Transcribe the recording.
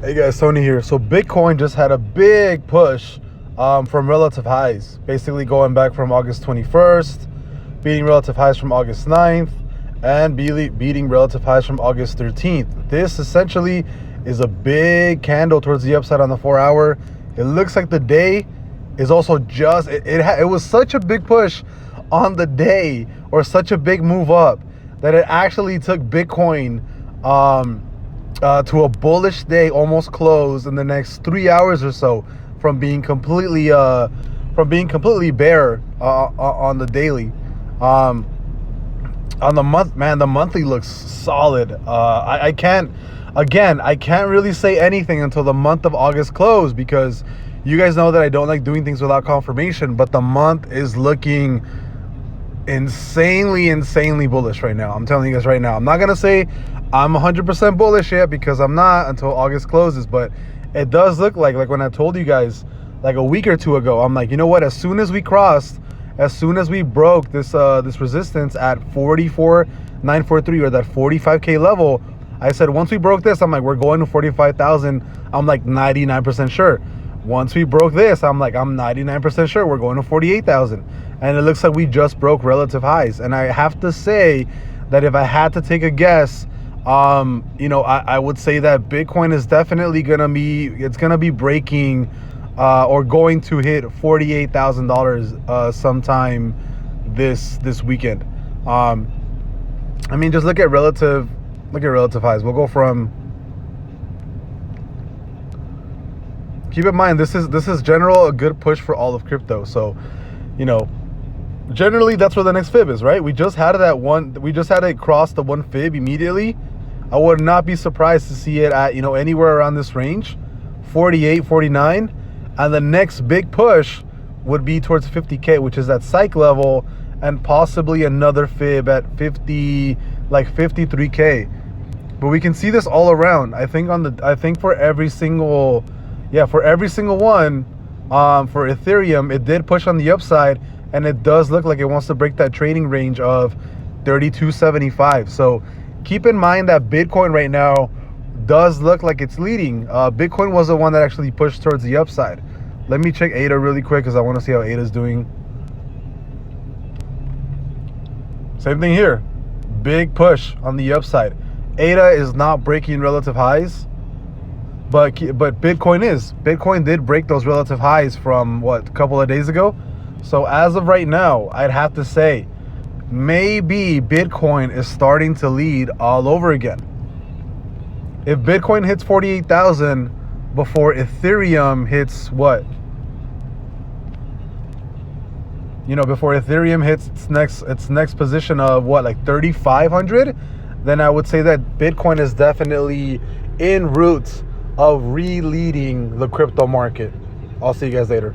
Hey guys, Tony here. So Bitcoin just had a big push from relative highs, basically going back from August 21st, beating relative highs from August 9th, and beating relative highs from August 13th. This essentially is a big candle towards the upside on the 4-hour. It looks like the day is also just, it was such a big push on the day, or such a big move up, that it actually took Bitcoin to a bullish day, almost closed in the next 3 hours or so, from being completely bare on the daily. On the month, man, the monthly looks solid. I can't really say anything until the month of August close, because you guys know that I don't like doing things without confirmation, but the month is looking insanely bullish right now. I'm telling you guys right now. I'm not gonna say I'm 100% bullish yet, because I'm not until August closes, but it does look like when I told you guys like a week or two ago, I'm like, you know what, as soon as we broke this resistance at 44,943, or that 45k level, I said once we broke this, I'm like, we're going to 45,000. I'm like 99% sure. Once we broke this, I'm like, I'm 99% sure we're going to 48,000. And it looks like we just broke relative highs. And I have to say that if I had to take a guess, I would say that Bitcoin is definitely gonna be breaking or going to hit $48,000 sometime this weekend. I mean, just look at relative highs. We'll go from, keep in mind, this is general a good push for all of crypto. So, generally that's where the next fib is, right? We just had it cross the one fib immediately. I would not be surprised to see it at, anywhere around this range, 48, 49. And the next big push would be towards 50K, which is that psych level, and possibly another fib at 50, like 53K. But we can see this all around. I think for every single one, for Ethereum, it did push on the upside, and it does look like it wants to break that trading range of 32.75. So keep in mind that Bitcoin right now does look like it's leading. Bitcoin was the one that actually pushed towards the upside. Let me check ADA really quick, because I want to see how ADA is doing. Same thing here. Big push on the upside. ADA is not breaking relative highs, but Bitcoin is. Bitcoin did break those relative highs from a couple of days ago. So as of right now, I'd have to say maybe Bitcoin is starting to lead all over again. If Bitcoin hits 48,000 before Ethereum hits before Ethereum hits its next position of 3,500, then I would say that Bitcoin is definitely en route of re-leading the crypto market. I'll see you guys later.